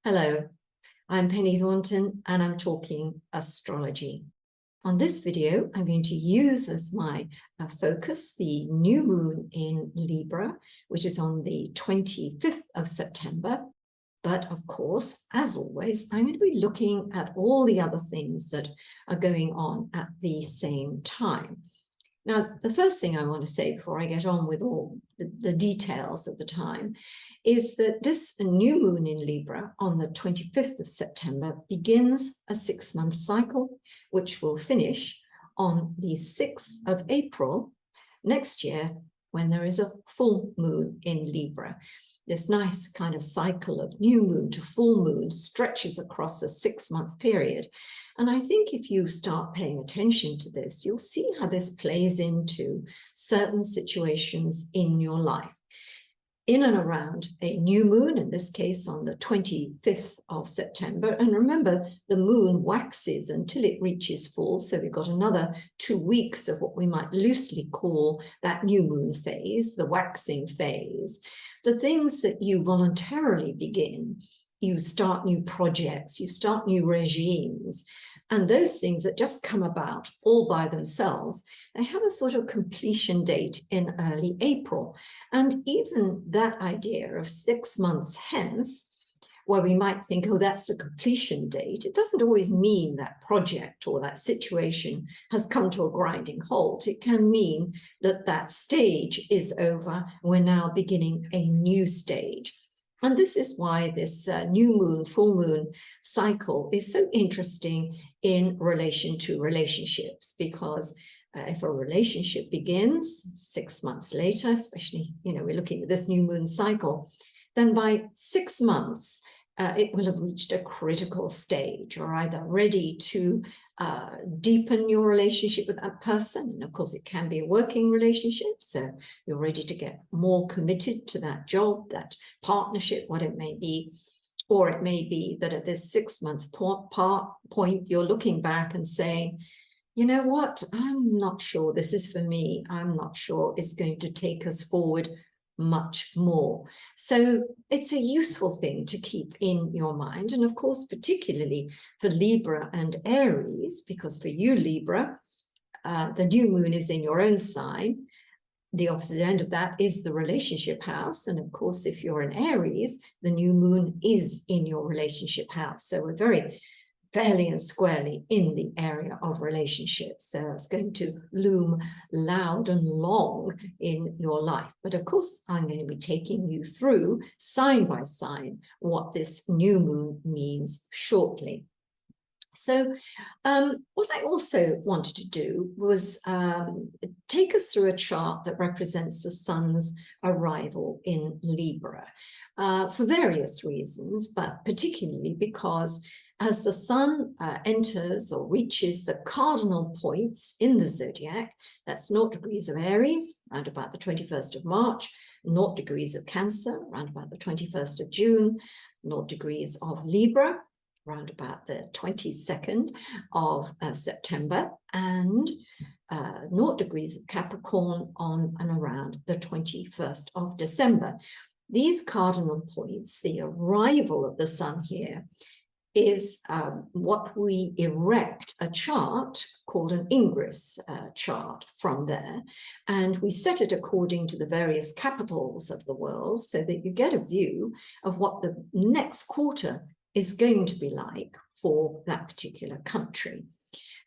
Hello, I'm Penny Thornton and I'm talking astrology. On this video, I'm going to use as my focus the new moon in Libra, which is on the 25th of September. But of course, as always, I'm going to be looking at all the other things that are going on at the same time. Now, the first thing I want to say before I get on with all the details of the time is that this new moon in Libra on the 25th of September begins a 6-month cycle, which will finish on the 6th of April next year when there is a full moon in Libra. This nice kind of cycle of new moon to full moon stretches across a 6-month period. And I think if you start paying attention to this, you'll see how this plays into certain situations in your life. In and around a new moon, in this case on the 25th of September. And remember, the moon waxes until it reaches full. So we've got another 2 weeks of what we might loosely call that new moon phase, the waxing phase. The things that you voluntarily begin, you start new projects, you start new regimes, and those things that just come about all by themselves, they have a sort of completion date in early April. And even that idea of 6 months hence, where we might think, oh, that's the completion date, it doesn't always mean that project or that situation has come to a grinding halt. It can mean that that stage is over. We're now beginning a new stage. And this is why this new moon, full moon cycle is so interesting in relation to relationships, because if a relationship begins 6 months later, especially, we're looking at this new moon cycle, then by 6 months, it will have reached a critical stage. You're either ready to deepen your relationship with that person. And of course, it can be a working relationship. So you're ready to get more committed to that job, that partnership, what it may be. Or it may be that at this 6 months point, you're looking back and saying, you know what, I'm not sure this is for me. I'm not sure it's going to take us forward much more. So it's a useful thing to keep in your mind. And of course, particularly for Libra and Aries, because for you, Libra, the new moon is in your own sign. The opposite end of that is the relationship house. And of course, if you're an Aries, the new moon is in your relationship house. So we're very fairly and squarely in the area of relationships. So it's going to loom loud and long in your life. But of course, I'm going to be taking you through sign by sign what this new moon means shortly. So what I also wanted to do was take us through a chart that represents the sun's arrival in Libra for various reasons, but particularly because as the sun enters or reaches the cardinal points in the zodiac, that's 0 degrees of Aries, around about the 21st of March, 0 degrees of Cancer, around about the 21st of June, 0 degrees of Libra, around about the 22nd of September, and 0 degrees of Capricorn on and around the 21st of December. These cardinal points, the arrival of the sun here, is what we erect a chart called an Ingress chart from there. And we set it according to the various capitals of the world so that you get a view of what the next quarter is going to be like for that particular country.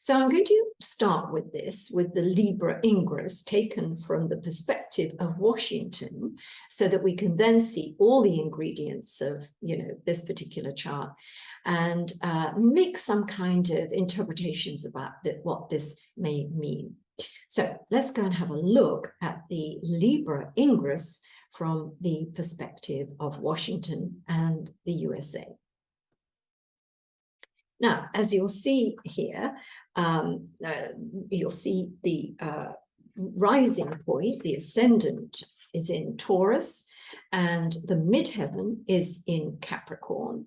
So I'm going to start with this, with the Libra Ingress taken from the perspective of Washington, so that we can then see all the ingredients of, this particular chart and make some kind of interpretations about what this may mean. So let's go and have a look at the Libra Ingress from the perspective of Washington and the USA. Now, as you'll see here, you'll see the rising point, the ascendant is in Taurus, and the midheaven is in Capricorn.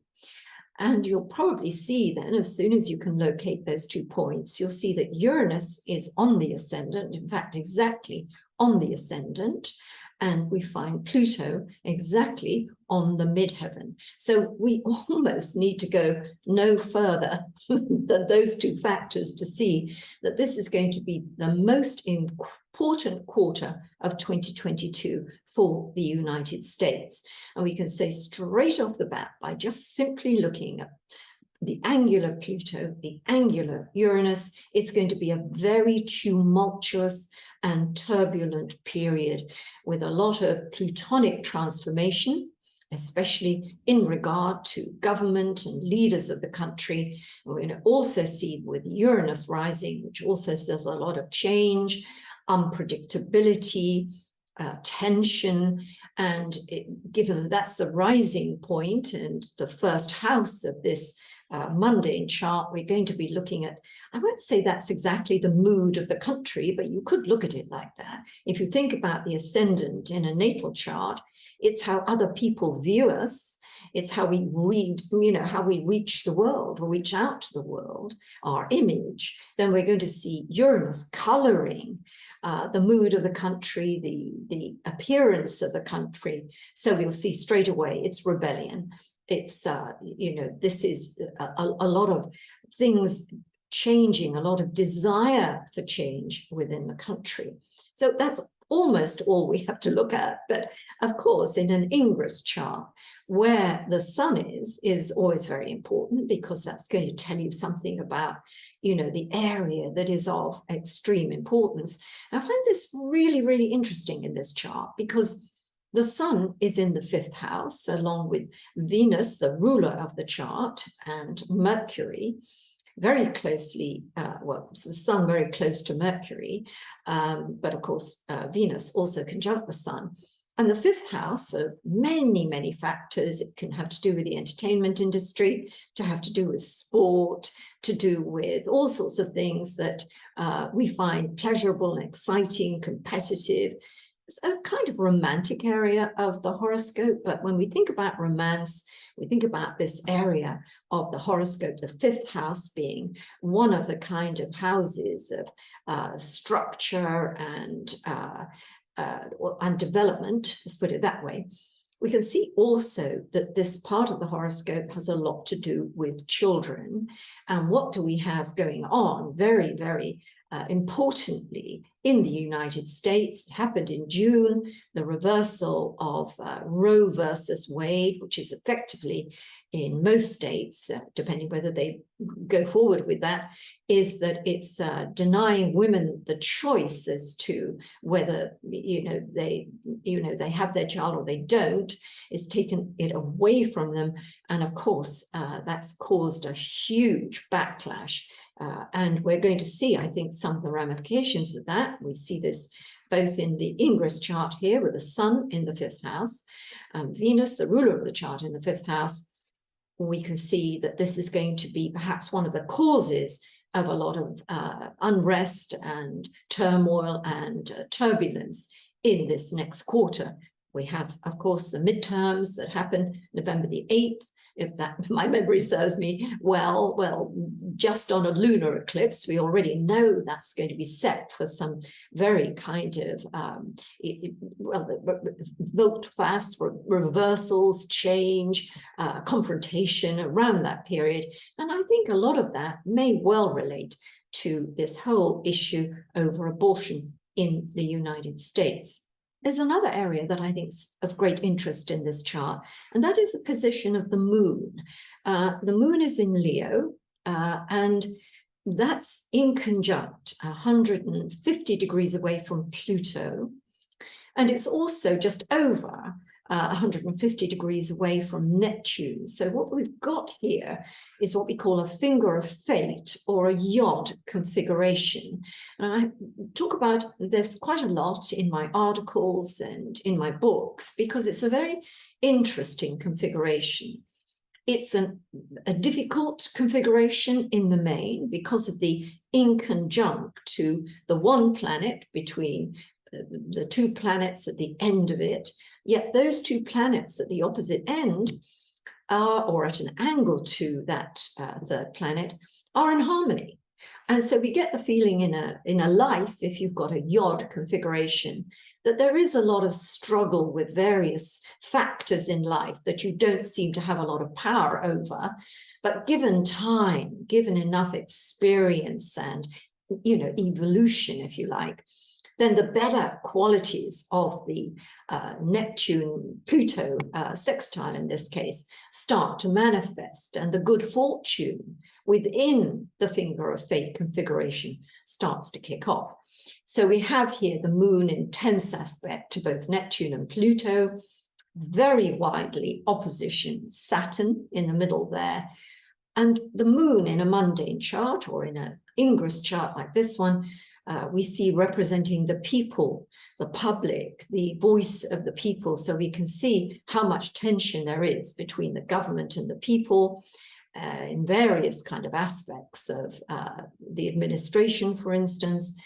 And you'll probably see then, as soon as you can locate those 2 points, you'll see that Uranus is on the ascendant, in fact, exactly on the ascendant. and we find Pluto exactly on the midheaven. So we almost need to go no further than those two factors to see that this is going to be the most important quarter of 2022 for the United States. And we can say straight off the bat, by just simply looking at the angular Pluto, the angular Uranus, it's going to be a very tumultuous and turbulent period with a lot of plutonic transformation, especially in regard to government and leaders of the country. We're going to also see with Uranus rising, which also says a lot of change, unpredictability, tension, and given that's the rising point and the first house of this mundane chart, we're going to be looking at, I won't say that's exactly the mood of the country, but you could look at it like that. If you think about the ascendant in a natal chart, it's how other people view us. It's how we read, how we reach the world or reach out to the world, our image. Then we're going to see Uranus coloring the mood of the country, the appearance of the country. So we'll see straight away it's rebellion. It's, this is a lot of things changing, a lot of desire for change within the country. So that's almost all we have to look at. But of course, in an Ingress chart, where the sun is always very important, because that's going to tell you something about, the area that is of extreme importance. I find this really, really interesting in this chart, because the sun is in the 5th house, along with Venus, the ruler of the chart, and Mercury, very closely, the sun very close to Mercury, but of course, Venus also conjunct the sun. And the 5th house of many, many factors. It can have to do with the entertainment industry, to have to do with sport, to do with all sorts of things that we find pleasurable and exciting, competitive. It's a kind of romantic area of the horoscope, but when we think about romance, we think about this area of the horoscope, the 5th house being one of the kind of houses of structure and development, let's put it that way. We can see also that this part of the horoscope has a lot to do with children. And what do we have going on very, very importantly in the United States? It happened in June, the reversal of Roe versus Wade, which is effectively in most states, depending whether they go forward with that, is that it's denying women the choice as to whether they have their child or they don't. It's taken it away from them, and of course that's caused a huge backlash. And we're going to see, I think, some of the ramifications of that. We see this both in the Ingress chart here with the sun in the 5th house, Venus, the ruler of the chart, in the 5th house. We can see that this is going to be perhaps one of the causes of a lot of unrest and turmoil and turbulence in this next quarter. We have, of course, the midterms that happen November the 8th, if that my memory serves me well, just on a lunar eclipse. We already know that's going to be set for some very kind of, vote fast reversals, change, confrontation around that period. And I think a lot of that may well relate to this whole issue over abortion in the United States. There's another area that I think is of great interest in this chart, and that is the position of the moon. The moon is in Leo, and that's in conjunct 150 degrees away from Pluto. And it's also just over 150 degrees away from Neptune. So what we've got here is what we call a finger of fate, or a yod configuration. And I talk about this quite a lot in my articles and in my books, because it's a very interesting configuration. It's a difficult configuration in the main because of the inconjunct to the one planet between the two planets at the end of it. Yet those two planets at the opposite end are, or at an angle to that third planet, are in harmony. And so we get the feeling in a life, if you've got a yod configuration, that there is a lot of struggle with various factors in life that you don't seem to have a lot of power over. But given time, given enough experience and, evolution, if you like, then the better qualities of the Neptune-Pluto sextile in this case start to manifest, and the good fortune within the finger of fate configuration starts to kick off. So we have here the moon in tense aspect to both Neptune and Pluto, very widely opposition Saturn in the middle there, and the moon in a mundane chart or in an Ingress chart like this one, we see representing the people, the public, the voice of the people. So we can see how much tension there is between the government and the people in various kind of aspects of the administration, for instance,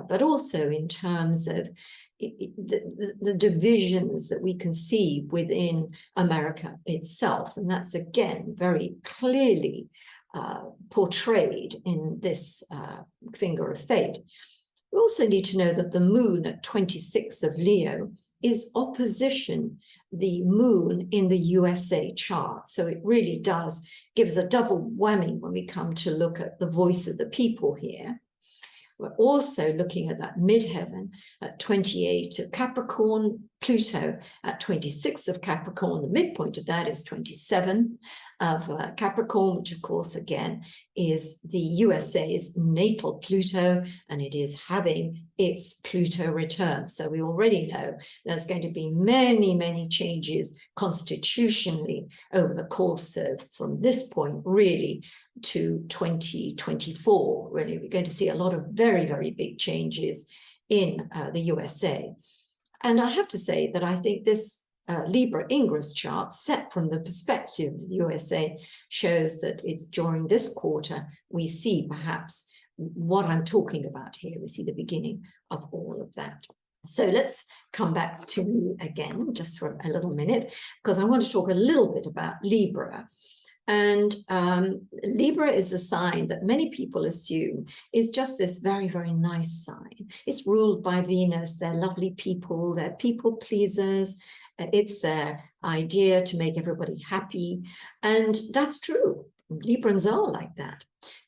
but also in terms of the divisions that we can see within America itself. And that's, again, very clearly portrayed in this finger of fate. We also need to know that the moon at 26 of Leo is opposition the moon in the USA chart. So it really does give us a double whammy when we come to look at the voice of the people here. We're also looking at that midheaven at 28 of Capricorn, Pluto at 26 of Capricorn. The midpoint of that is 27 of Capricorn, which of course, again, is the USA's natal Pluto, and it is having its Pluto return. So we already know there's going to be many, many changes constitutionally over the course of, from this point really to 2024. Really, we're going to see a lot of very, very big changes in the USA. And I have to say that I think this Libra Ingress chart, set from the perspective of the USA, shows that it's during this quarter we see perhaps what I'm talking about here. We see the beginning of all of that. So let's come back to me again just for a little minute, because I want to talk a little bit about Libra. And Libra is a sign that many people assume is just this very, very nice sign. It's ruled by Venus. They're lovely people. They're people pleasers. It's their idea to make everybody happy. And that's true. Librans are like that.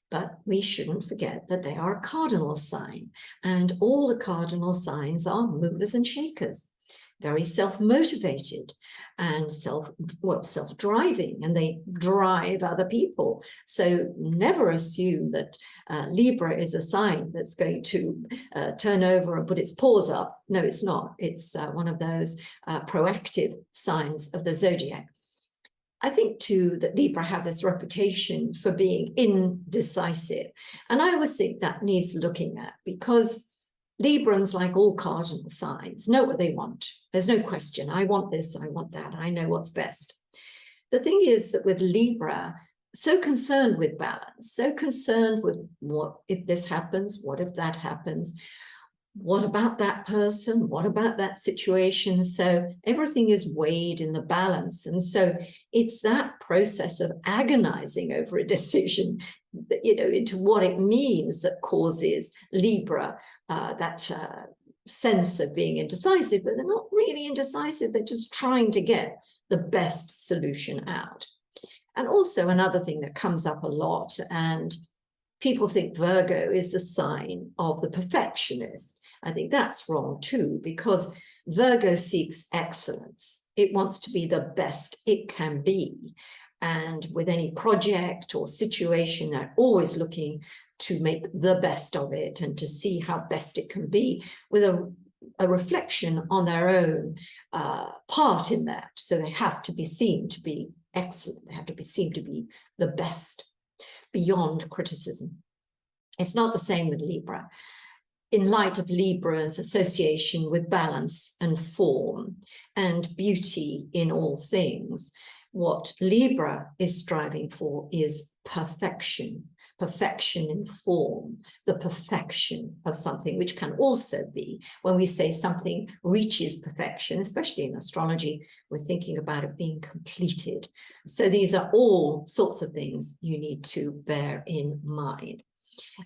But we shouldn't forget that they are a cardinal sign. And all the cardinal signs are movers and shakers. Very self-motivated and self-driving, and they drive other people. So never assume that Libra is a sign that's going to turn over and put its paws up. No, it's not. It's one of those proactive signs of the zodiac. I think, too, that Libra have this reputation for being indecisive. And I always think that needs looking at, because Librans, like all cardinal signs, know what they want. There's no question. I want this, I want that. I know what's best. The thing is that with Libra, so concerned with balance, so concerned with what if this happens, what if that happens, what about that person, what about that situation? So everything is weighed in the balance. And so it's that process of agonizing over a decision, into what it means, that causes Libra that sense of being indecisive. But they're not really indecisive. They're just trying to get the best solution out. And also another thing that comes up a lot, and people think Virgo is the sign of the perfectionist. I think that's wrong too, because Virgo seeks excellence. It wants to be the best it can be. And with any project or situation, they're always looking to make the best of it and to see how best it can be, with a reflection on their own part in that. So they have to be seen to be excellent. They have to be seen to be the best, beyond criticism. It's not the same with Libra. In light of Libra's association with balance and form and beauty in all things, what Libra is striving for is perfection. Perfection in form, the perfection of something, which can also be, when we say something reaches perfection, especially in astrology, we're thinking about it being completed. So these are all sorts of things you need to bear in mind.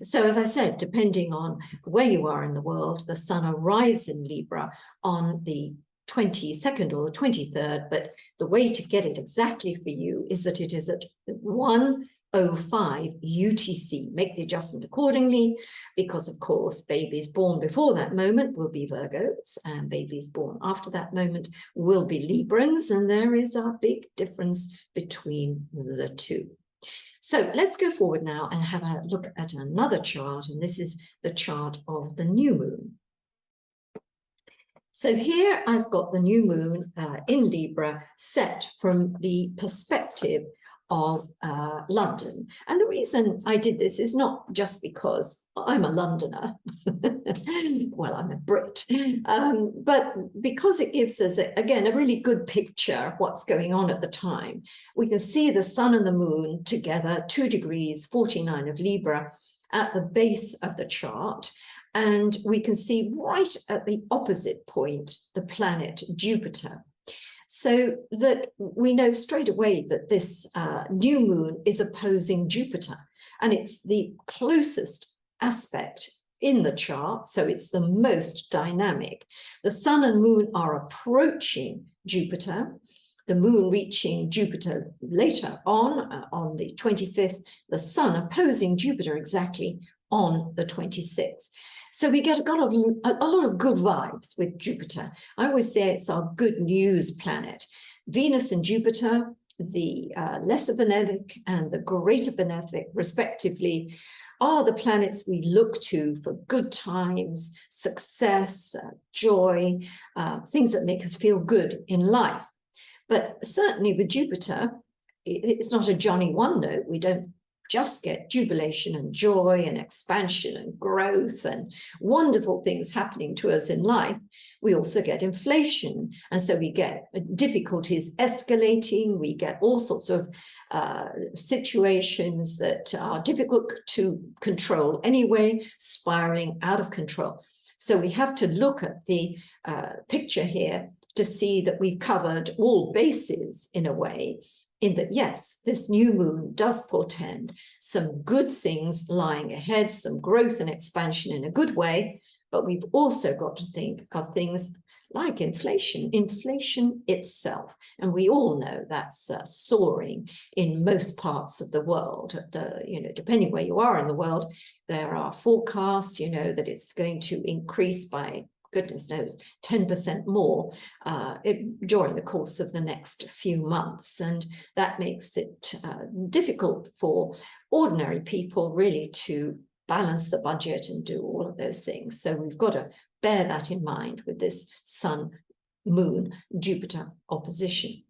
So as I said, depending on where you are in the world, the sun arrives in Libra on the 22nd or the 23rd, but the way to get it exactly for you is that it is at 1:05 UTC. Make the adjustment accordingly, because of course babies born before that moment will be Virgos, and babies born after that moment will be Librans, and there is a big difference between the two. So let's go forward now and have a look at another chart, and this is the chart of the new moon. So here I've got the new moon in Libra set from the perspective of London. And the reason I did this is not just because I'm a Londoner, well, I'm a Brit, but because it gives us, again, a really good picture of what's going on at the time. We can see the sun and the moon together, 2 degrees, 49 of Libra, at the base of the chart. And we can see right at the opposite point, the planet Jupiter. So that we know straight away that this new moon is opposing Jupiter. And it's the closest aspect in the chart, so it's the most dynamic. The sun and moon are approaching Jupiter, the moon reaching Jupiter later on the 25th, the sun opposing Jupiter exactly on the 26th. So we get a lot of good vibes with Jupiter. I always say it's our good news planet. Venus and Jupiter, the lesser benefic and the greater benefic, respectively, are the planets we look to for good times, success, joy, things that make us feel good in life. But certainly with Jupiter, it's not a Johnny one note. We don't just get jubilation and joy and expansion and growth and wonderful things happening to us in life. We also get inflation. And so we get difficulties escalating. We get all sorts of situations that are difficult to control anyway, spiraling out of control. So we have to look at the picture here to see that we've covered all bases in a way, in that, yes, this new moon does portend some good things lying ahead, some growth and expansion in a good way, but we've also got to think of things like inflation itself. And we all know that's soaring in most parts of the world. Depending where you are in the world, there are forecasts, that it's going to increase by, goodness knows, 10% more during the course of the next few months. And that makes it difficult for ordinary people really to balance the budget and do all of those things. So we've got to bear that in mind with this Sun, Moon, Jupiter opposition.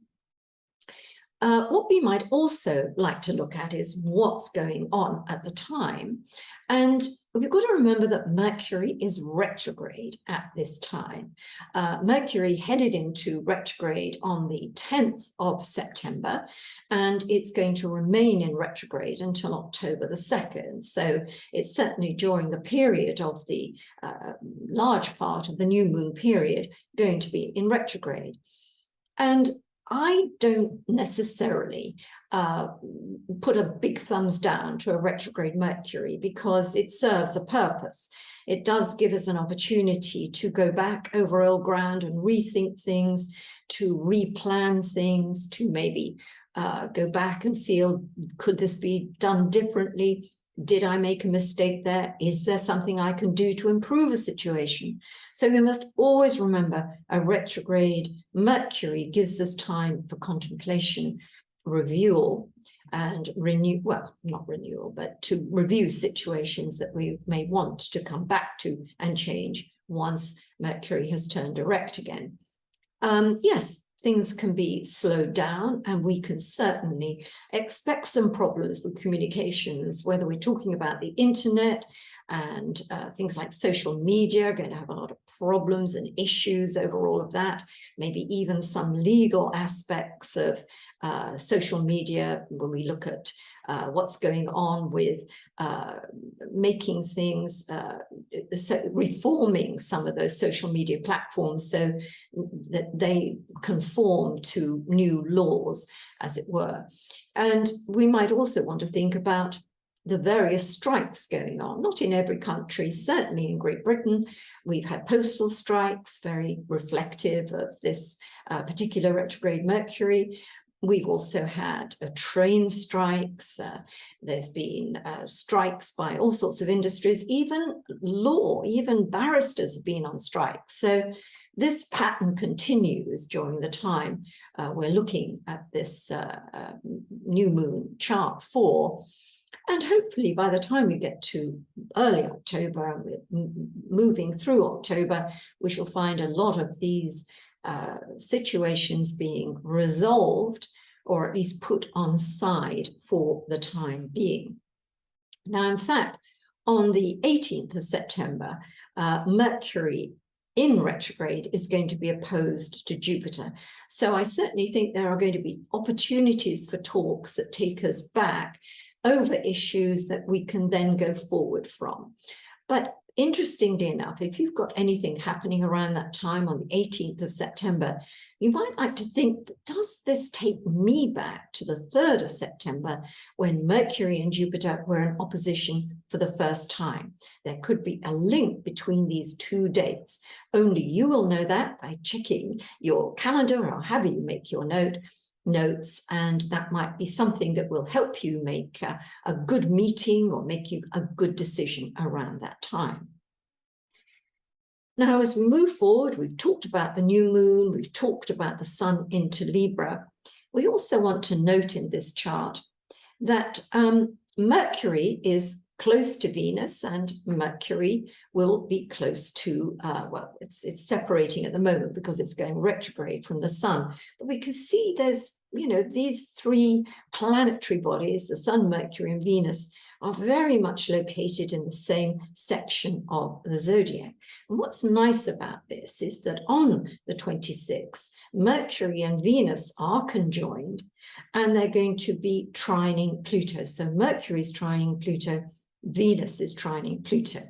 What we might also like to look at is what's going on at the time. And we've got to remember that Mercury is retrograde at this time. Mercury headed into retrograde on the 10th of September, and it's going to remain in retrograde until October the 2nd. So it's certainly during the period of the large part of the new moon period going to be in retrograde. And I don't necessarily put a big thumbs down to a retrograde Mercury, because it serves a purpose. It does give us an opportunity to go back over old ground and rethink things, to replan things, to maybe go back and feel, could this be done differently? Did I make a mistake there? Is there something I can do to improve a situation? So we must always remember a retrograde Mercury gives us time for contemplation, review, and not renewal, but to review situations that we may want to come back to and change once Mercury has turned direct again. Yes, things can be slowed down, and we can certainly expect some problems with communications, whether we're talking about the internet and things like social media are going to have a lot of problems and issues over all of that, maybe even some legal aspects of social media when we look at what's going on with making things, reforming some of those social media platforms so that they conform to new laws, as it were. And we might also want to think about the various strikes going on, not in every country, certainly in Great Britain. We've had postal strikes, very reflective of this particular retrograde Mercury. We've also had train strikes. There have been strikes by all sorts of industries, even law, even barristers have been on strike. So this pattern continues during the time we're looking at this new moon chart for. And hopefully by the time we get to early October, and we're moving through October, we shall find a lot of these situations being resolved, or at least put on side for the time being. Now, in fact, on the 18th of September, Mercury in retrograde is going to be opposed to Jupiter. So I certainly think there are going to be opportunities for talks that take us back over issues that we can then go forward from. But interestingly enough, if you've got anything happening around that time on the 18th of September, you might like to think, does this take me back to the 3rd of September when Mercury and Jupiter were in opposition for the first time? There could be a link between these two dates. Only you will know that by checking your calendar or however you make your notes, and that might be something that will help you make a good meeting or make you a good decision around that time. Now, as we move forward, we've talked about the new moon, we've talked about the sun into Libra. We also want to note in this chart that Mercury is close to Venus, and Mercury will be close to, well, it's separating at the moment because it's going retrograde from the sun. But we can see there's, you know, these three planetary bodies, the sun, Mercury, and Venus, are very much located in the same section of the zodiac. And what's nice about this is that on the 26th, Mercury and Venus are conjoined, and they're going to be trining Pluto. So Mercury is trining Pluto, Venus is trining Pluto.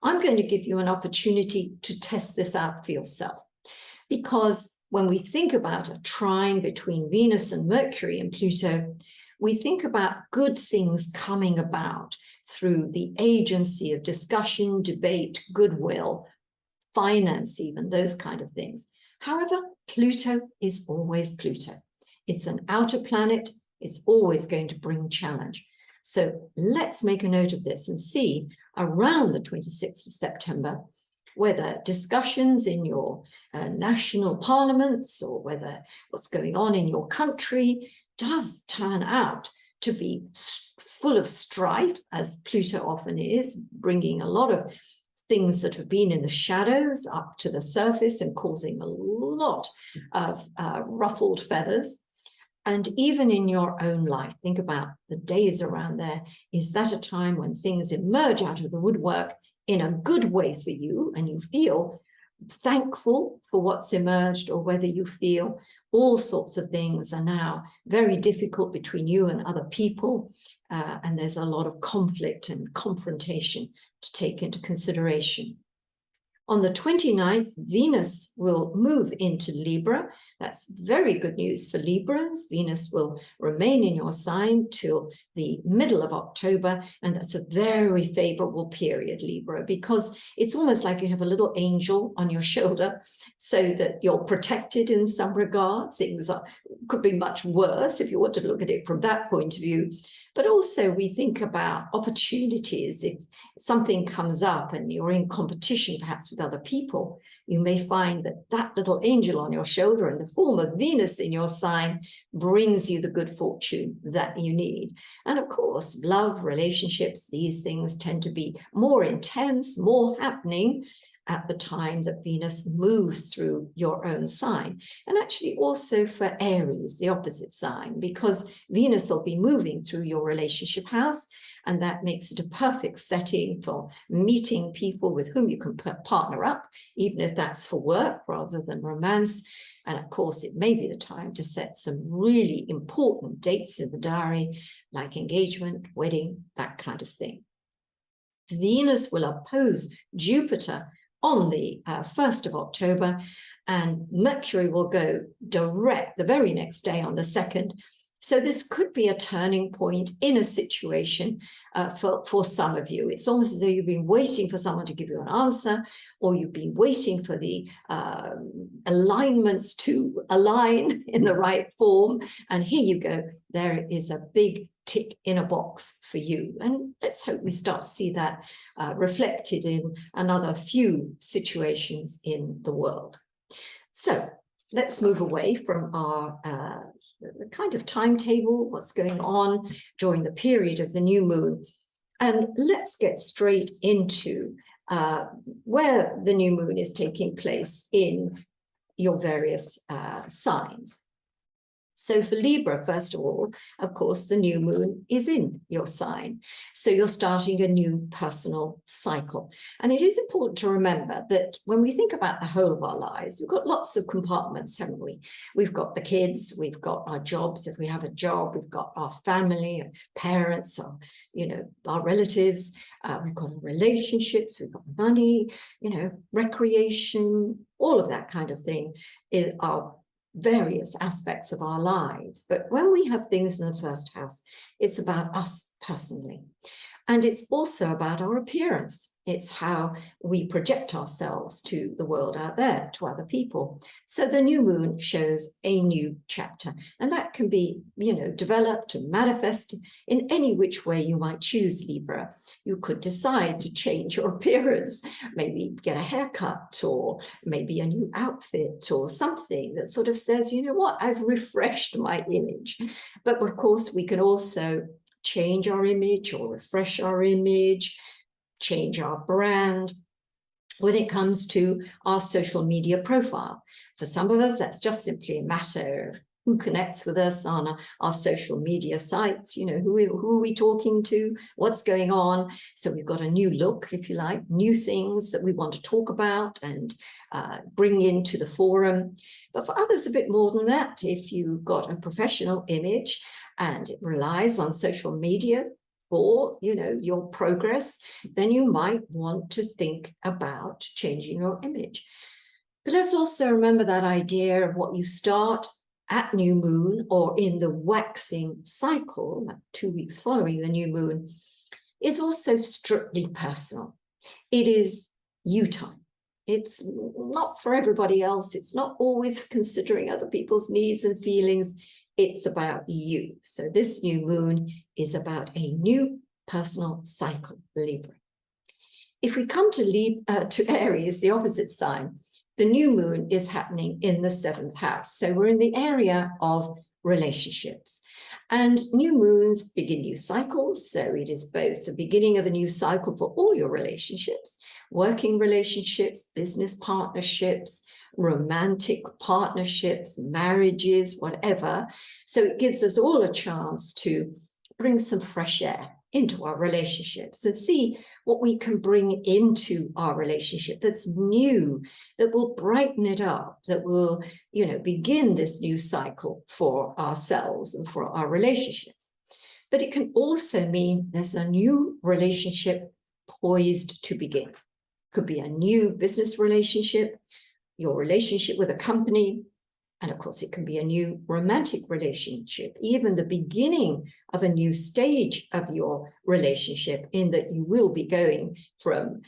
I'm going to give you an opportunity to test this out for yourself, because when we think about a trine between Venus and Mercury and Pluto, we think about good things coming about through the agency of discussion, debate, goodwill, finance, even those kind of things. However, Pluto is always Pluto. It's an outer planet. It's always going to bring challenge. So let's make a note of this and see around the 26th of September whether discussions in your national parliaments, or whether what's going on in your country does turn out to be full of strife, as Pluto often is, bringing a lot of things that have been in the shadows up to the surface and causing a lot of ruffled feathers. And even in your own life, think about the days around there. Is that a time when things emerge out of the woodwork in a good way for you, and you feel thankful for what's emerged, or whether you feel all sorts of things are now very difficult between you and other people, and there's a lot of conflict and confrontation to take into consideration. On the 29th, Venus will move into Libra. That's very good news for Librans. Venus will remain in your sign till the middle of October, and that's a very favorable period, Libra, because it's almost like you have a little angel on your shoulder so that you're protected in some regard. Things could be much worse if you want to look at it from that point of view. But also we think about opportunities. If something comes up and you're in competition perhaps with other people, you may find that that little angel on your shoulder in the form of Venus in your sign brings you the good fortune that you need. And of course, love, relationships, these things tend to be more intense, more happening at the time that Venus moves through your own sign. And actually also for Aries, the opposite sign, because Venus will be moving through your relationship house, and that makes it a perfect setting for meeting people with whom you can partner up, even if that's for work rather than romance. And of course, it may be the time to set some really important dates in the diary, like engagement, wedding, that kind of thing. Venus will oppose Jupiter on the 1st of October, and Mercury will go direct the very next day on the 2nd. So this could be a turning point in a situation for some of you. It's almost as though you've been waiting for someone to give you an answer, or you've been waiting for the alignments to align in the right form. And here you go. There is a big tick in a box for you. And let's hope we start to see that reflected in another few situations in the world. So let's move away from our the kind of timetable, what's going on during the period of the new moon. And let's get straight into where the new moon is taking place in your various signs. So for Libra, first of all, of course, the new moon is in your sign. So you're starting a new personal cycle. And it is important to remember that when we think about the whole of our lives, we've got lots of compartments, haven't we? We've got the kids, we've got our jobs, if we have a job, we've got our family, our parents, our, our relatives, we've got our relationships, we've got money, recreation, all of that kind of thing is our various aspects of our lives. But when we have things in the first house, it's about us personally. And it's also about our appearance. It's how we project ourselves to the world out there, to other people. So the new moon shows a new chapter, and that can be, developed and manifest in any which way you might choose, Libra. You could decide to change your appearance, maybe get a haircut, or maybe a new outfit, or something that sort of says, I've refreshed my image. But of course, we can also change our image or refresh our image, change our brand when it comes to our social media profile. For some of us, that's just simply a matter of who connects with us on our social media sites, who are we talking to, what's going on. So we've got a new look, if you like, new things that we want to talk about and bring into the forum. But for others, a bit more than that. If you've got a professional image and it relies on social media for, your progress, then you might want to think about changing your image. But let's also remember that idea of what you start at new moon or in the waxing cycle, 2 weeks following the new moon, is also strictly personal. It is you time. It's not for everybody else. It's not always considering other people's needs and feelings. It's about you. So this new moon is about a new personal cycle, Libra. If we come to Aries, the opposite sign, the new moon is happening in the 7th house. So we're in the area of relationships. And new moons begin new cycles. So it is both the beginning of a new cycle for all your relationships, working relationships, business partnerships, romantic partnerships, marriages, whatever. So it gives us all a chance to bring some fresh air into our relationships and see what we can bring into our relationship that's new, that will brighten it up, that will, begin this new cycle for ourselves and for our relationships. But it can also mean there's a new relationship poised to begin. Could be a new business relationship, your relationship with a company, and of course, it can be a new romantic relationship, even the beginning of a new stage of your relationship, in that you will be going from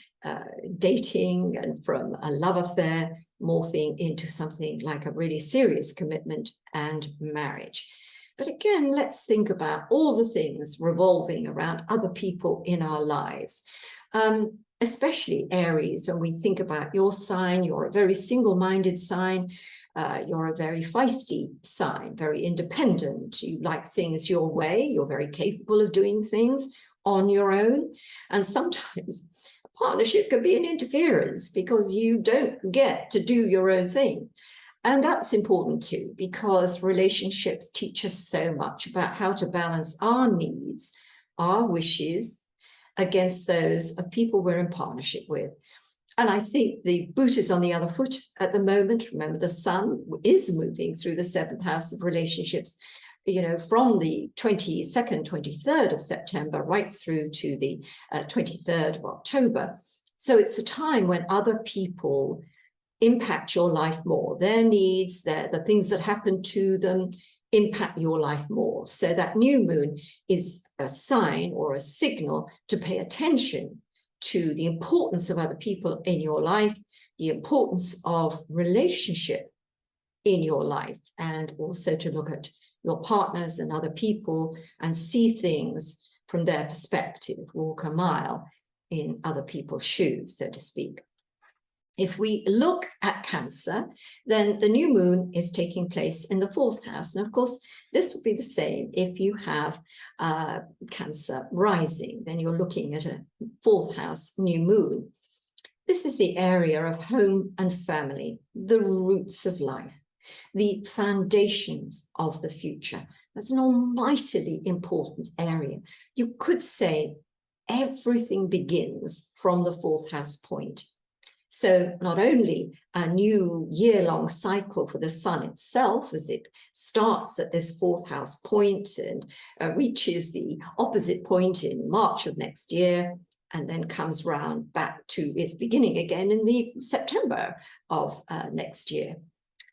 dating and from a love affair, morphing into something like a really serious commitment and marriage. But again, let's think about all the things revolving around other people in our lives. Especially Aries, when we think about your sign, you're a very single-minded sign. You're a very feisty sign, very independent. You like things your way. You're very capable of doing things on your own. And sometimes a partnership can be an interference because you don't get to do your own thing. And that's important too, because relationships teach us so much about how to balance our needs, our wishes, against those of people we're in partnership with. And I think the boot is on the other foot at the moment. Remember, the sun is moving through the 7th house of relationships, from the 22nd, 23rd of September right through to the 23rd of October. So it's a time when other people impact your life more. Their needs, the things that happen to them impact your life more. So that new moon is a sign or a signal to pay attention to the importance of other people in your life, the importance of relationship in your life, and also to look at your partners and other people and see things from their perspective, walk a mile in other people's shoes, so to speak. If we look at Cancer, then the new moon is taking place in the 4th house. And of course, this will be the same if you have Cancer rising, then you're looking at a 4th house new moon. This is the area of home and family, the roots of life, the foundations of the future. That's an almightily important area. You could say everything begins from the 4th house point. So not only a new year-long cycle for the sun itself, as it starts at this 4th house point and reaches the opposite point in March of next year, and then comes round back to its beginning again in the September of next year.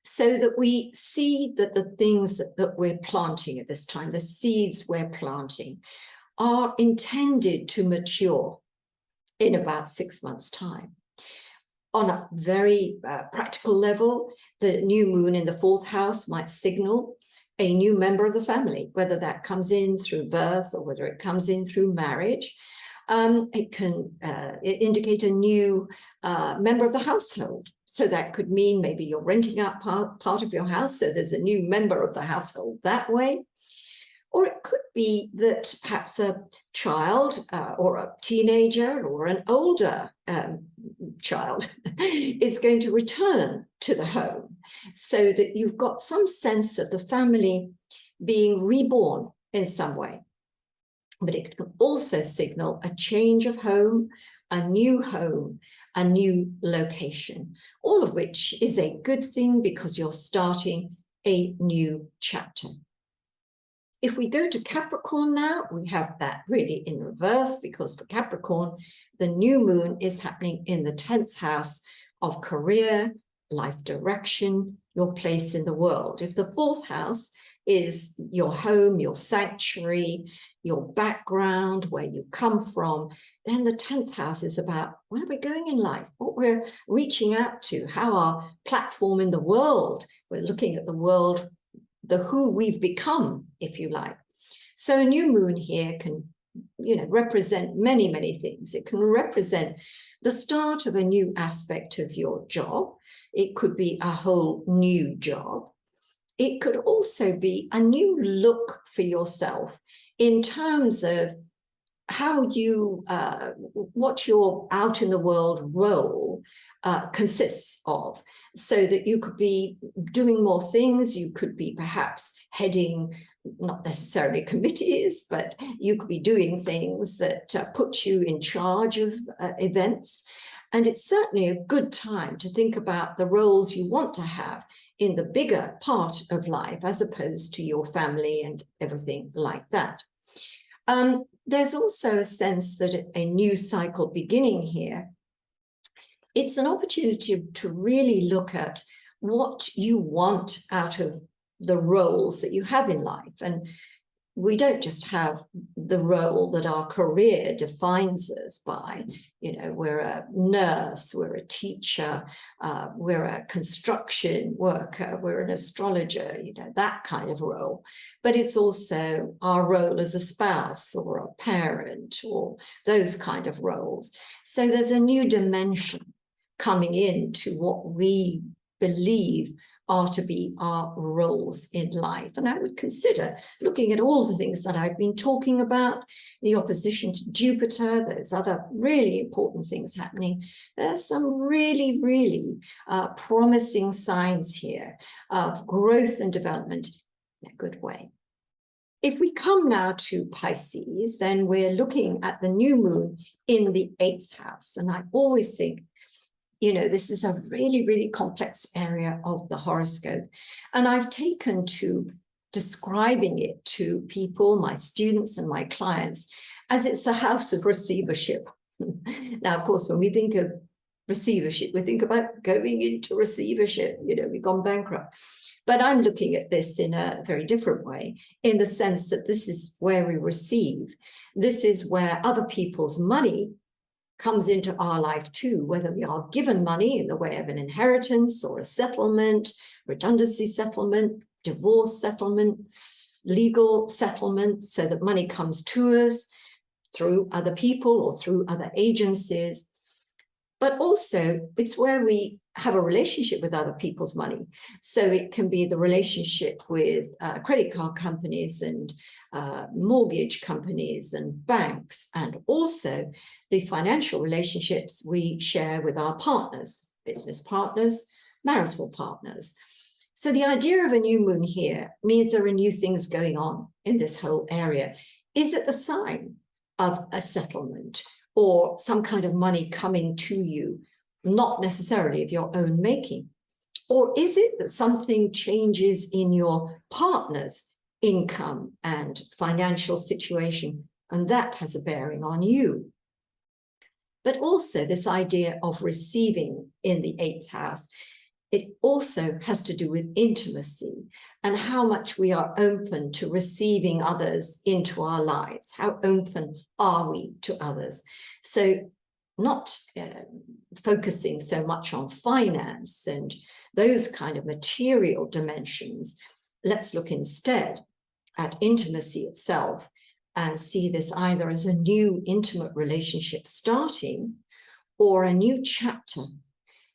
So that we see that the things that we're planting at this time, the seeds we're planting, are intended to mature in about 6 months' time. On a very practical level, the new moon in the 4th house might signal a new member of the family, whether that comes in through birth or whether it comes in through marriage. It can indicate a new member of the household. So that could mean maybe you're renting out part of your house, so there's a new member of the household that way. Or it could be that perhaps a child or a teenager or an older child is going to return to the home, so that you've got some sense of the family being reborn in some way. But it can also signal a change of home, a new location, all of which is a good thing because you're starting a new chapter. If we go to Capricorn now, we have that really in reverse, because for Capricorn, the new moon is happening in the 10th house of career, life direction, your place in the world. If the 4th house is your home, your sanctuary, your background, where you come from, then the 10th house is about where we're going in life, what we're reaching out to, how our platform in the world, we're looking at the world, the who we've become, if you like. So a new moon here can, represent many, many things. It can represent the start of a new aspect of your job. It could be a whole new job. It could also be a new look for yourself in terms of how you, what your out in the world role consists of, so that you could be doing more things. You could be perhaps heading, not necessarily committees, but you could be doing things that put you in charge of events. And it's certainly a good time to think about the roles you want to have in the bigger part of life, as opposed to your family and everything like that. There's also a sense that a new cycle beginning here, it's an opportunity to really look at what you want out of the roles that you have in life. And we don't just have the role that our career defines us by. We're a nurse, we're a teacher, we're a construction worker, we're an astrologer, that kind of role. But it's also our role as a spouse or a parent or those kind of roles. So there's a new dimension coming into what we believe are to be our roles in life. And I would consider looking at all the things that I've been talking about, the opposition to Jupiter, those other really important things happening. There's some really, really promising signs here of growth and development in a good way. If we come now to Pisces, then we're looking at the new moon in the 8th house. And I always think, this is a really, really complex area of the horoscope. And I've taken to describing it to people, my students and my clients, as it's a house of receivership. Now, of course, when we think of receivership. We think about going into receivership, you know, we've gone bankrupt. But I'm looking at this in a very different way, in the sense that this is where we receive. This is where other people's money comes into our life too, whether we are given money in the way of an inheritance or a settlement, redundancy settlement, divorce settlement, legal settlement, so that money comes to us through other people or through other agencies. But also it's where we have a relationship with other people's money. So it can be the relationship with credit card companies and mortgage companies and banks, and also the financial relationships we share with our partners, business partners, marital partners. So the idea of a new moon here means there are new things going on in this whole area. Is it the sign of a settlement or some kind of money coming to you, not necessarily of your own making? Or is it that something changes in your partner's income and financial situation, and that has a bearing on you? But also this idea of receiving in the 8th house, it also has to do with intimacy and how much we are open to receiving others into our lives. How open are we to others? So not focusing so much on finance and those kind of material dimensions. Let's look instead at intimacy itself and see this either as a new intimate relationship starting or a new chapter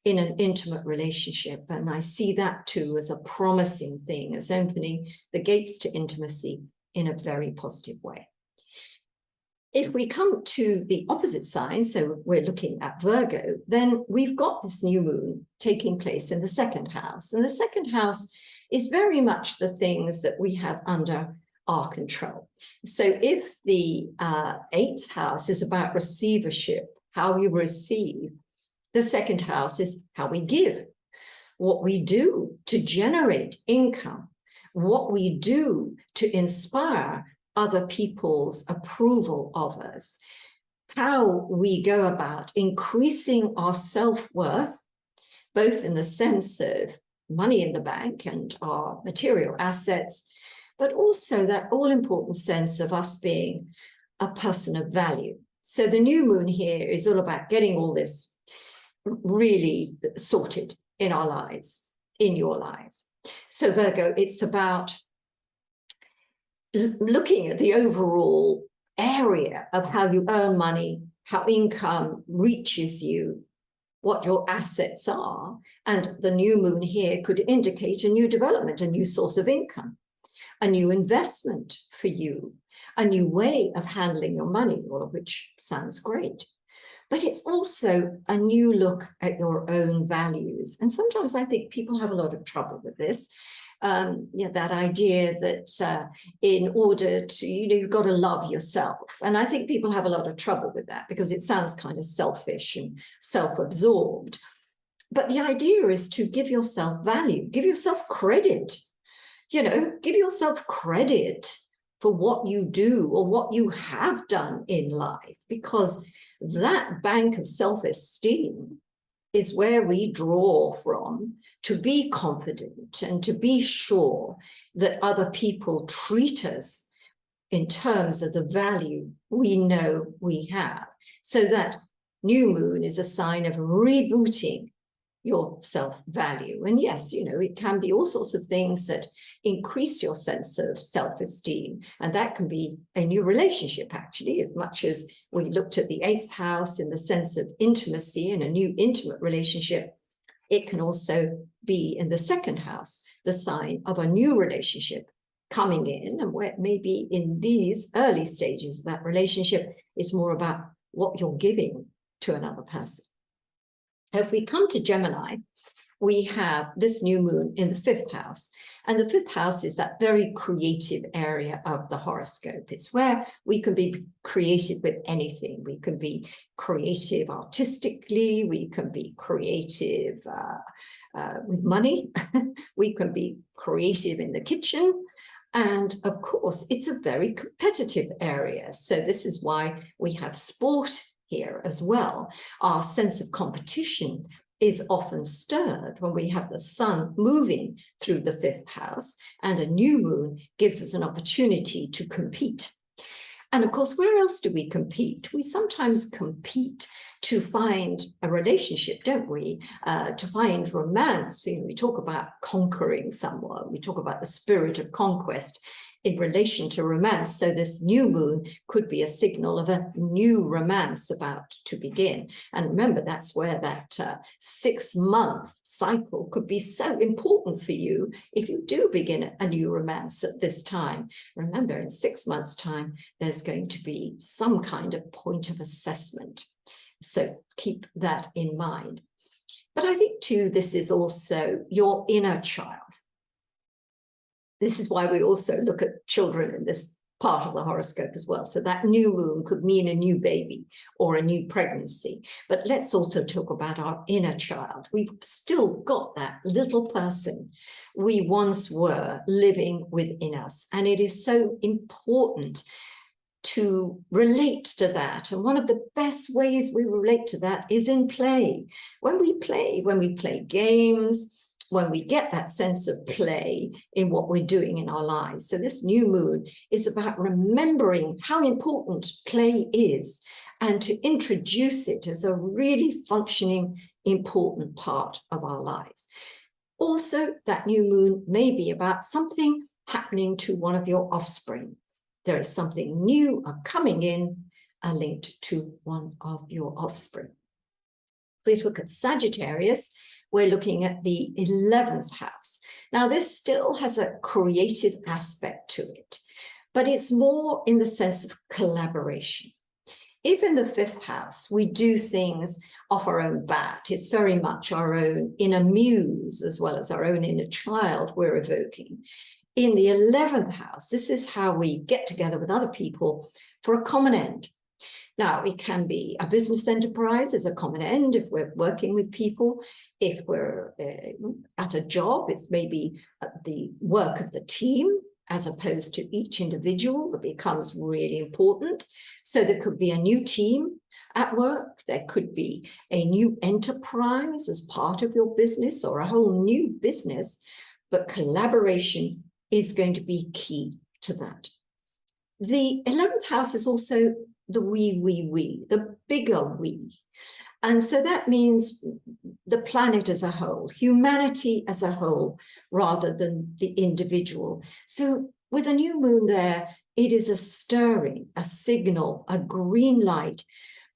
in an intimate relationship. And I see that too as a promising thing, as opening the gates to intimacy in a very positive way. If we come to the opposite sign, so we're looking at Virgo, then we've got this new moon taking place in the 2nd house. And the 2nd house is very much the things that we have under our control. So if the 8th house is about receivership, how we receive, the 2nd house is how we give, what we do to generate income, what we do to inspire other people's approval of us, how we go about increasing our self-worth, both in the sense of money in the bank and our material assets, but also that all-important sense of us being a person of value. So the new moon here is all about getting all this really sorted in our lives, in your lives. So Virgo, it's about looking at the overall area of how you earn money, how income reaches you, what your assets are. And the new moon here could indicate a new development, a new source of income, a new investment for you, a new way of handling your money, all of which sounds great. But it's also a new look at your own values. And sometimes I think people have a lot of trouble with this. That idea that in order to, you've got to love yourself. And I think people have a lot of trouble with that because it sounds kind of selfish and self-absorbed. But the idea is to give yourself value, give yourself credit, give yourself credit for what you do or what you have done in life, because that bank of self-esteem is where we draw from to be confident and to be sure that other people treat us in terms of the value we know we have. So that new moon is a sign of rebooting your self-value. And yes, it can be all sorts of things that increase your sense of self-esteem. And that can be a new relationship, actually, as much as we looked at the 8th house in the sense of intimacy and a new intimate relationship. It can also be in the 2nd house, the sign of a new relationship coming in, and where maybe in these early stages of that relationship, it's more about what you're giving to another person. If we come to Gemini, we have this new moon in the 5th house. And the 5th house is that very creative area of the horoscope. It's where we can be creative with anything. We can be creative artistically. We can be creative with money. We can be creative in the kitchen. And of course, it's a very competitive area. So this is why we have sport here as well. Our sense of competition is often stirred when we have the sun moving through the 5th house, and a new moon gives us an opportunity to compete. And of course, where else do we compete? We sometimes compete to find a relationship, don't we? To find romance. You know, we talk about conquering someone. We talk about the spirit of conquest in relation to romance. So this new moon could be a signal of a new romance about to begin. And remember, that's where that 6-month cycle could be so important for you if you do begin a new romance at this time. Remember, in 6 months' time, there's going to be some kind of point of assessment. So keep that in mind. But I think, too, this is also your inner child. This is why we also look at children in this part of the horoscope as well. So that new moon could mean a new baby or a new pregnancy. But let's also talk about our inner child. We've still got that little person we once were living within us. And it is so important to relate to that. And one of the best ways we relate to that is in play. When we play games, when we get that sense of play in what we're doing in our lives. So this new moon is about remembering how important play is and to introduce it as a really functioning, important part of our lives. Also, that new moon may be about something happening to one of your offspring. There is something new coming in linked to one of your offspring. If we look at Sagittarius, we're looking at the 11th house. Now, this still has a creative aspect to it, but it's more in the sense of collaboration. If in the 5th house, we do things off our own bat, it's very much our own inner muse as well as our own inner child we're evoking. In the 11th house, this is how we get together with other people for a common end. Now, it can be a business enterprise as a common end if we're working with people. If we're at a job, it's maybe the work of the team as opposed to each individual that becomes really important. So there could be a new team at work. There could be a new enterprise as part of your business or a whole new business. But collaboration is going to be key to that. The 11th house is also the we, the bigger we. And so that means the planet as a whole, humanity as a whole, rather than the individual. So with a new moon there, it is a stirring, a signal, a green light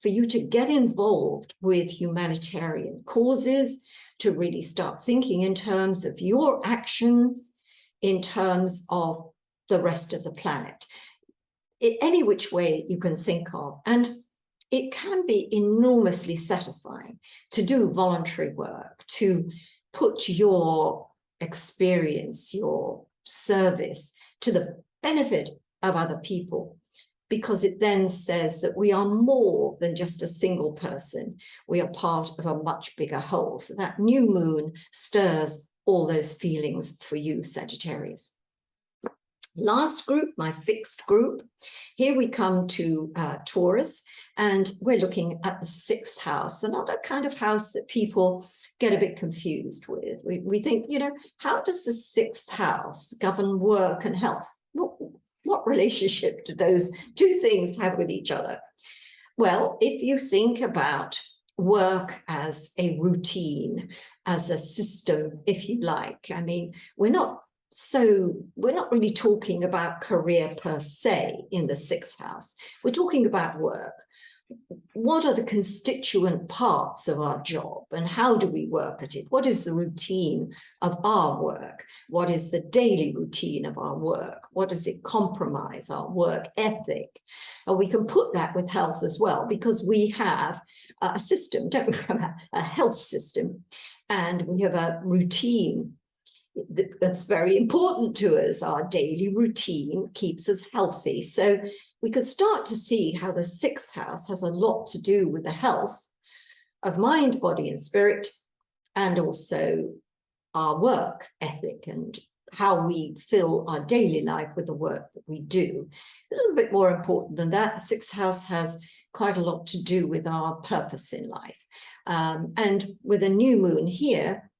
for you to get involved with humanitarian causes, to really start thinking in terms of your actions, in terms of the rest of the planet. Any which way you can think of. And it can be enormously satisfying to do voluntary work, to put your experience, your service to the benefit of other people, because it then says that we are more than just a single person. We are part of a much bigger whole. So that new moon stirs all those feelings for you, Sagittarius. Last group, my fixed group. Here we come to Taurus, and we're looking at the 6th house, another kind of house that people get a bit confused with. We think, you know, how does the 6th house govern work and health? What relationship do those two things have with each other? Well, if you think about work as a routine, as a system, if you like, I mean, we're not really talking about career per se in the 6th house. We're talking about work. What are the constituent parts of our job and how do we work at it? What is the routine of our work? What is the daily routine of our work? What does it compromise our work ethic? And we can put that with health as well, because we have a system, don't we? A health system, and we have a routine that's very important to us. Our daily routine keeps us healthy. So we could start to see how the 6th house has a lot to do with the health of mind, body, and spirit, and also our work ethic and how we fill our daily life with the work that we do. A little bit more important than that, sixth house has quite a lot to do with our purpose in life. And with a new moon here,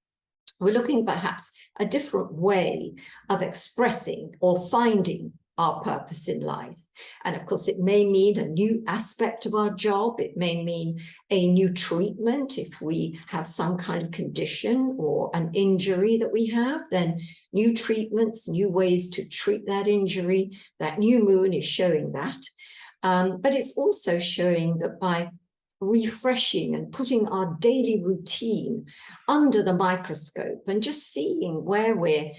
we're looking perhaps a different way of expressing or finding our purpose in life. And of course, it may mean a new aspect of our job. It may mean a new treatment. If we have some kind of condition or an injury that we have, then new treatments, new ways to treat that injury. That new moon is showing that. But it's also showing that by refreshing and putting our daily routine under the microscope and just seeing where we're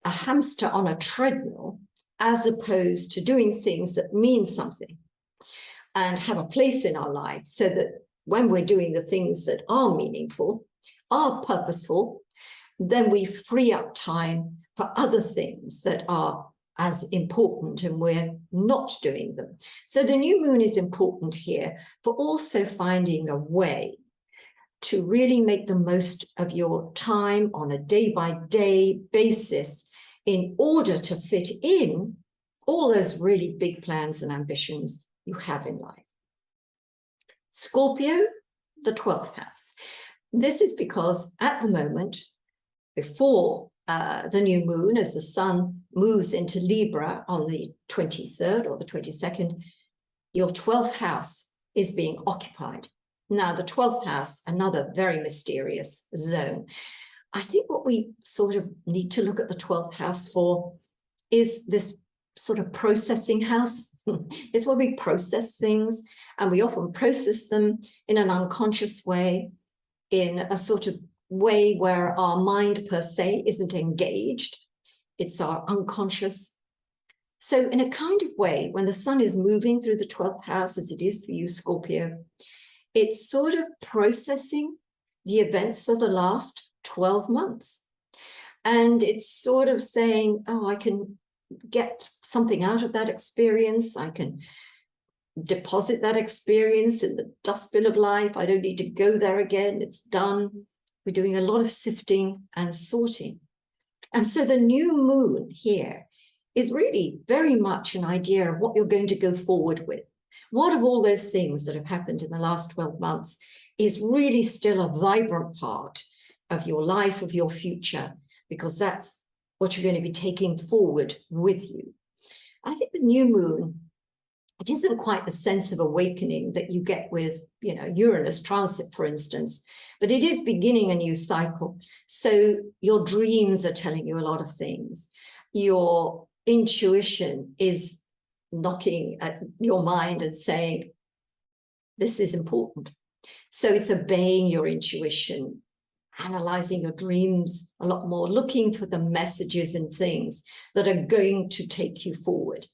a hamster on a treadmill, as opposed to doing things that mean something and have a place in our lives, so that when we're doing the things that are meaningful, are purposeful, then we free up time for other things that are as important and we're not doing them. So the new moon is important here for also finding a way to really make the most of your time on a day-by-day basis in order to fit in all those really big plans and ambitions you have in life. Scorpio, the 12th house. This is because at the moment, before the new moon, as the sun moves into Libra on the 23rd or the 22nd, your 12th house is being occupied. Now, the 12th house, another very mysterious zone. I think what we sort of need to look at the 12th house for is this sort of processing house. It's where we process things, and we often process them in an unconscious way, in a sort of way where our mind per se isn't engaged. It's our unconscious. So in a kind of way, when the sun is moving through the 12th house, as it is for you, Scorpio, it's sort of processing the events of the last 12 months. And it's sort of saying, oh, I can get something out of that experience. I can deposit that experience in the dustbin of life. I don't need to go there again. It's done. We're doing a lot of sifting and sorting. And so the new moon here is really very much an idea of what you're going to go forward with. What of all those things that have happened in the last 12 months is really still a vibrant part of your life, of your future, because that's what you're going to be taking forward with you. I think the new moon, it isn't quite the sense of awakening that you get with, Uranus transit, for instance, but it is beginning a new cycle. So your dreams are telling you a lot of things. Your intuition is knocking at your mind and saying, this is important. So it's obeying your intuition, analyzing your dreams a lot more, looking for the messages and things that are going to take you forward.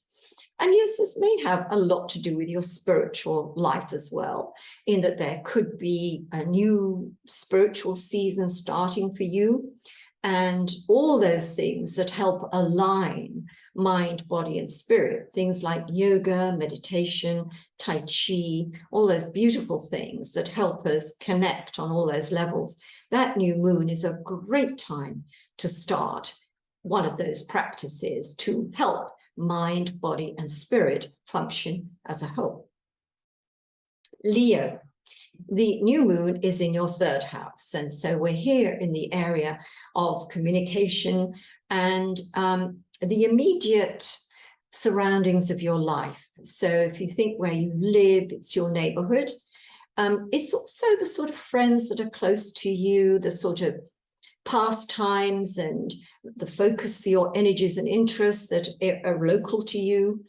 And yes, this may have a lot to do with your spiritual life as well, in that there could be a new spiritual season starting for you, and all those things that help align mind, body, and spirit, things like yoga, meditation, Tai Chi, all those beautiful things that help us connect on all those levels. That new moon is a great time to start one of those practices to help mind, body, and spirit function as a whole. Leo, the new moon is in your 3rd house. And so we're here in the area of communication and the immediate surroundings of your life. So if you think where you live, it's your neighborhood. It's also the sort of friends that are close to you, the sort of pastimes and the focus for your energies and interests that are local to you.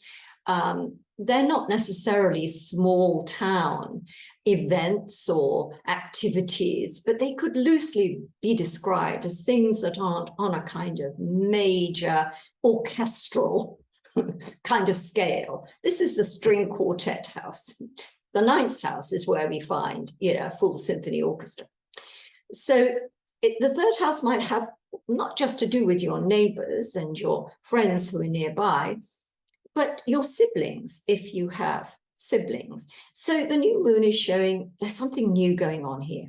They're not necessarily small town events or activities, but they could loosely be described as things that aren't on a kind of major orchestral kind of scale. This is the string quartet house. The 9th house is where we find, full symphony orchestra. So the 3rd house might have not just to do with your neighbors and your friends who are nearby, but your siblings, if you have siblings. So the new moon is showing there's something new going on here.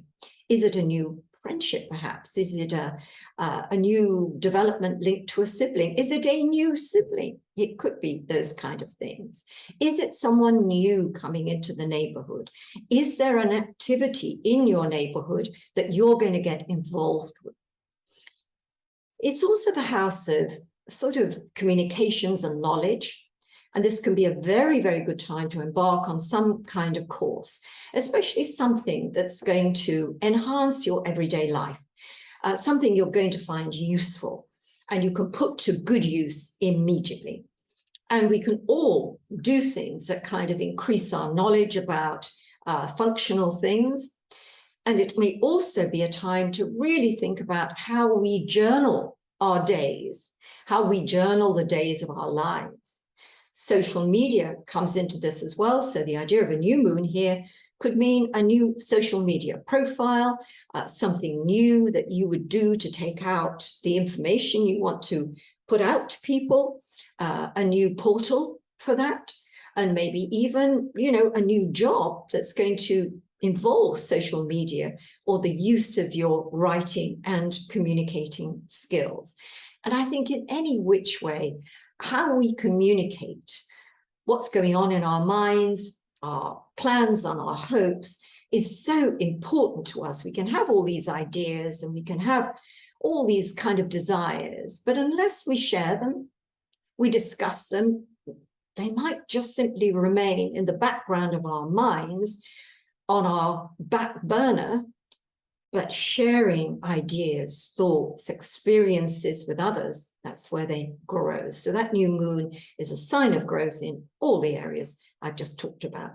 Is it a new friendship, perhaps? Is it a new development linked to a sibling? Is it a new sibling? It could be those kind of things. Is it someone new coming into the neighborhood? Is there an activity in your neighborhood that you're going to get involved with? It's also the house of sort of communications and knowledge. And this can be a very, very good time to embark on some kind of course, especially something that's going to enhance your everyday life, something you're going to find useful and you can put to good use immediately. And we can all do things that kind of increase our knowledge about functional things. And it may also be a time to really think about how we journal our days, how we journal the days of our lives. Social media comes into this as well. So the idea of a new moon here could mean a new social media profile, something new that you would do to take out the information you want to put out to people, a new portal for that, and maybe even, a new job that's going to involve social media or the use of your writing and communicating skills. And I think in any which way, how we communicate what's going on in our minds, our plans and our hopes is so important to us. We can have all these ideas and we can have all these kind of desires, but unless we share them, we discuss them, they might just simply remain in the background of our minds on our back burner. But sharing ideas, thoughts, experiences with others, that's where they grow. So that new moon is a sign of growth in all the areas I've just talked about.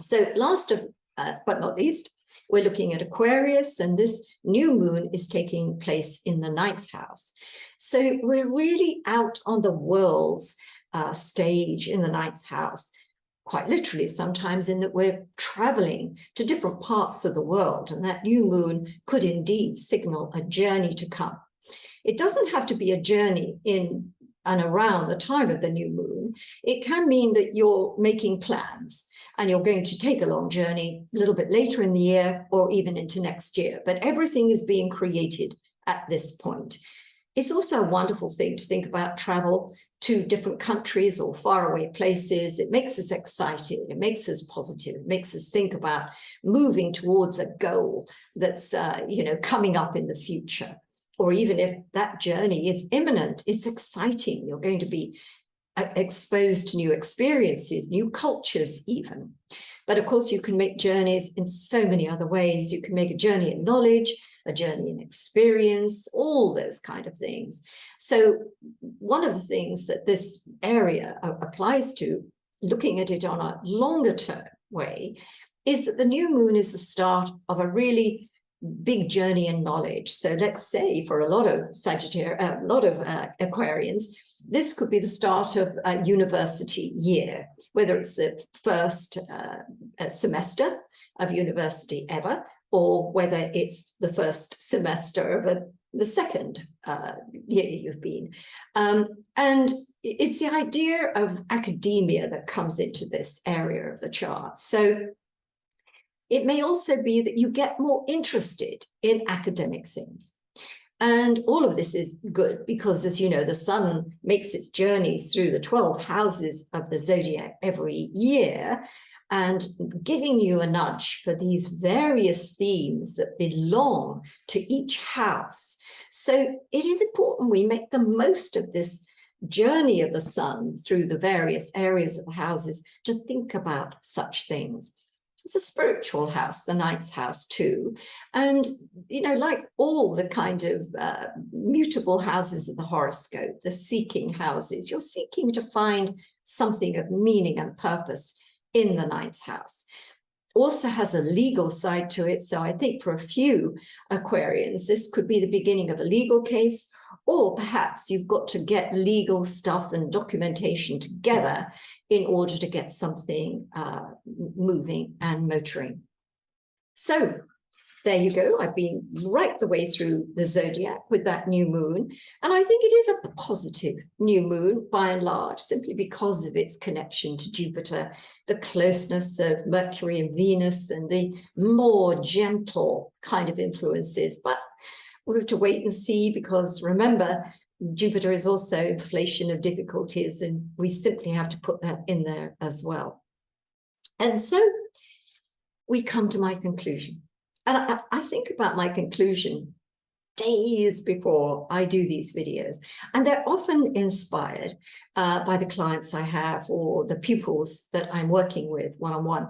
So last but not least, we're looking at Aquarius, and this new moon is taking place in the 9th house. So we're really out on the world's stage in the 9th house, quite literally sometimes, in that we're traveling to different parts of the world, and that new moon could indeed signal a journey to come. It doesn't have to be a journey in and around the time of the new moon. It can mean that you're making plans and you're going to take a long journey a little bit later in the year or even into next year, but everything is being created at this point. It's also a wonderful thing to think about travel to different countries or faraway places. It makes us excited, it makes us positive, it makes us think about moving towards a goal that's coming up in the future. Or even if that journey is imminent, it's exciting. You're going to be exposed to new experiences, new cultures even. But of course, you can make journeys in so many other ways. You can make a journey in knowledge, a journey in experience, all those kind of things. So one of the things that this area applies to, looking at it on a longer term way, is that the new moon is the start of a really big journey in knowledge. So let's say for a lot of Aquarians, this could be the start of a university year, whether it's the first semester of university ever, or whether it's the first semester of the second year you've been. And it's the idea of academia that comes into this area of the chart. So it may also be that you get more interested in academic things. And all of this is good because, as you know, the sun makes its journey through the 12 houses of the zodiac every year, and giving you a nudge for these various themes that belong to each house. So it is important we make the most of this journey of the sun through the various areas of the houses to think about such things. It's a spiritual house, the 9th house too. And, like all the kind of mutable houses of the horoscope, the seeking houses, you're seeking to find something of meaning and purpose in the 9th house. Also has a legal side to it. So I think for a few Aquarians, this could be the beginning of a legal case, or perhaps you've got to get legal stuff and documentation together in order to get something moving and motoring. So there you go. I've been right the way through the zodiac with that new moon. And I think it is a positive new moon by and large, simply because of its connection to Jupiter, the closeness of Mercury and Venus, and the more gentle kind of influences. But we have to wait and see, because remember, Jupiter is also inflation of difficulties, and we simply have to put that in there as well. And so we come to my conclusion. And I think about my conclusion days before I do these videos. And they're often inspired by the clients I have or the pupils that I'm working with one-on-one.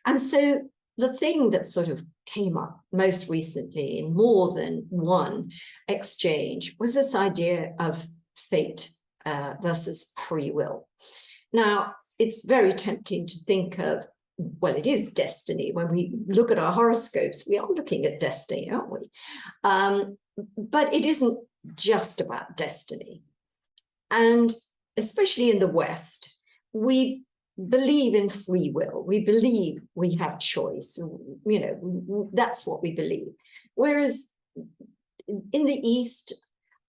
And so the thing that sort of came up most recently in more than one exchange was this idea of fate versus free will. Now, it's very tempting to think of, well, it is destiny. When we look at our horoscopes, we are looking at destiny, aren't we? But it isn't just about destiny. And especially in the West, we believe in free will. We believe we have choice. You know, that's what we believe. Whereas in the East,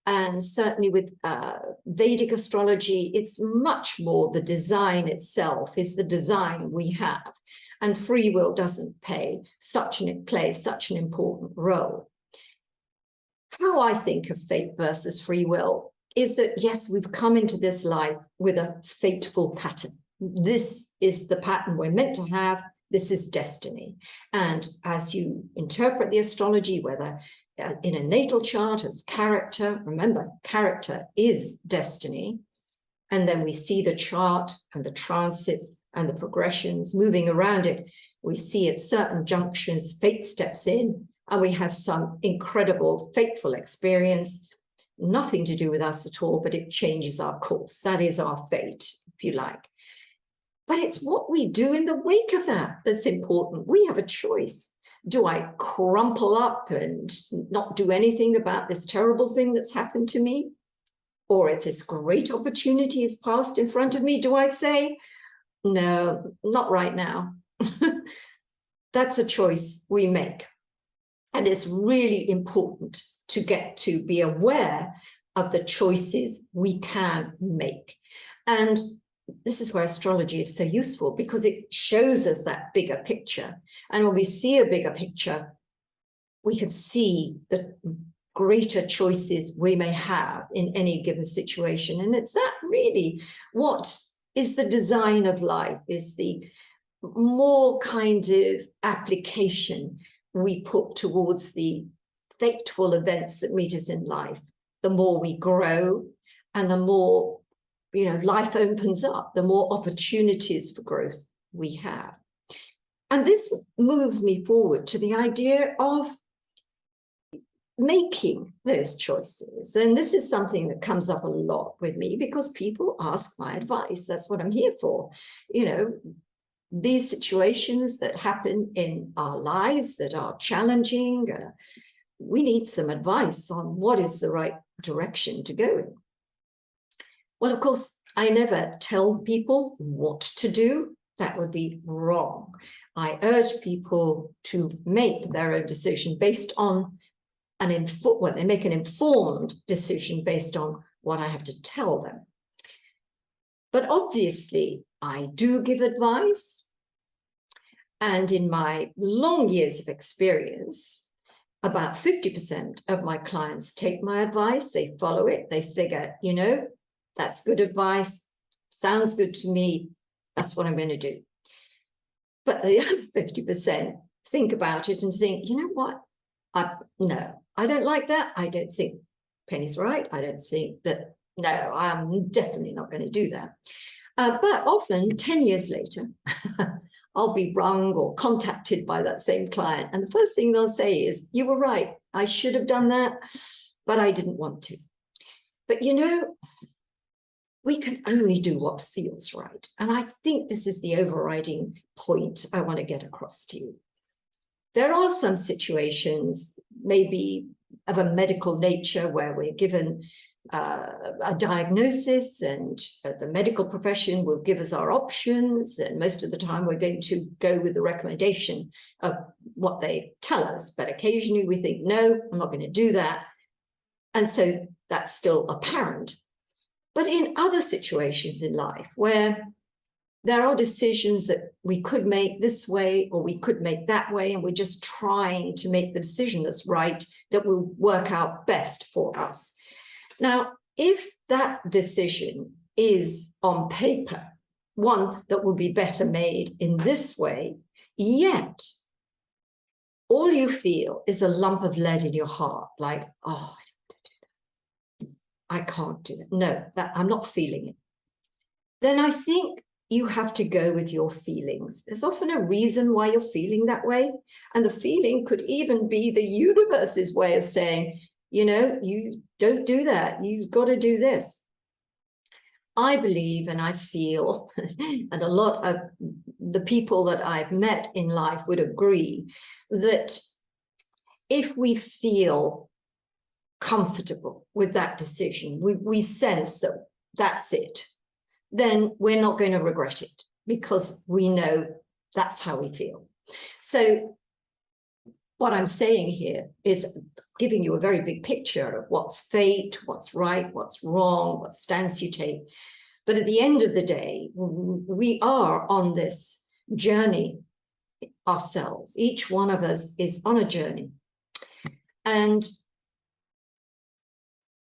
and certainly with Vedic astrology, it's much more the design itself is the design we have. And free will doesn't play such an important role. How I think of fate versus free will is that, yes, we've come into this life with a fateful pattern. This is the pattern we're meant to have. This is destiny. And as you interpret the astrology, whether in a natal chart as character, remember, character is destiny. And then we see the chart and the transits and the progressions moving around it. We see at certain junctions, fate steps in, and we have some incredible fateful experience, nothing to do with us at all, but it changes our course. That is our fate, if you like. But it's what we do in the wake of that that's important. We have a choice. Do I crumple up and not do anything about this terrible thing that's happened to me? Or if this great opportunity is passed in front of me, do I say, no, not right now? That's a choice we make. And it's really important to get to be aware of the choices we can make. And this is where astrology is so useful, because it shows us that bigger picture. And when we see a bigger picture, we can see the greater choices we may have in any given situation. And it's that really what is the design of life, is the more kind of application we put towards the fateful events that meet us in life. The more we grow and the more, you know, life opens up, the more opportunities for growth we have. And this moves me forward to the idea of making those choices. And this is something that comes up a lot with me because people ask my advice. That's what I'm here for. You know, these situations that happen in our lives that are challenging, we need some advice on what is the right direction to go in. Well, of course, I never tell people what to do. That would be wrong. I urge people to make their own decision based on they make an informed decision based on what I have to tell them. But obviously, I do give advice. And in my long years of experience, about 50% of my clients take my advice, they follow it, they figure, you know, that's good advice, sounds good to me, that's what I'm going to do. But the other 50% think about it and think, you know what, no, I don't like that. I don't think Penny's right. I don't think that, no, I'm definitely not going to do that. But often 10 years later, I'll be rung or contacted by that same client. And the first thing they'll say is, you were right. I should have done that, but I didn't want to. But, you know, we can only do what feels right. And I think this is the overriding point I want to get across to you. There are some situations, maybe of a medical nature, where we're given a diagnosis, and the medical profession will give us our options, and most of the time we're going to go with the recommendation of what they tell us, but occasionally we think, no, I'm not going to do that, and so that's still apparent. But in other situations in life where there are decisions that we could make this way or we could make that way, and we're just trying to make the decision that's right, that will work out best for us. Now, if that decision is on paper one that will be better made in this way, yet all you feel is a lump of lead in your heart, like, oh, I can't do that. No, I'm not feeling it. Then I think you have to go with your feelings. There's often a reason why you're feeling that way. And the feeling could even be the universe's way of saying, you know, you don't do that. You've got to do this. I believe and I feel, and a lot of the people that I've met in life would agree, that if we feel comfortable with that decision, we sense that that's it, then we're not going to regret it, because we know that's how we feel. So what I'm saying here is giving you a very big picture of what's fate, what's right, what's wrong, what stance you take. But at the end of the day, we are on this journey ourselves. Each one of us is on a journey. And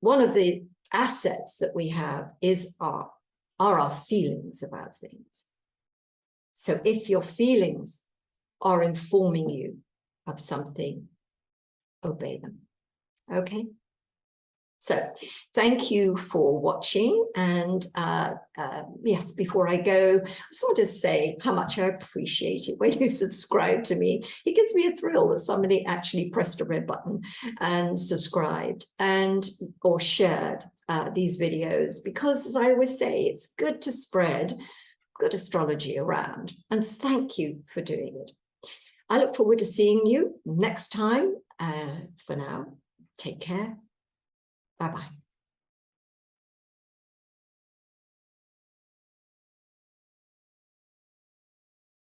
one of the assets that we have is are our feelings about things. So if your feelings are informing you of something, obey them. Okay? So thank you for watching. And yes, before I go, I just want to say how much I appreciate it when you subscribe to me. It gives me a thrill that somebody actually pressed a red button and subscribed and or shared these videos, because as I always say, it's good to spread good astrology around. And thank you for doing it. I look forward to seeing you next time. For now, take care. Bye-bye.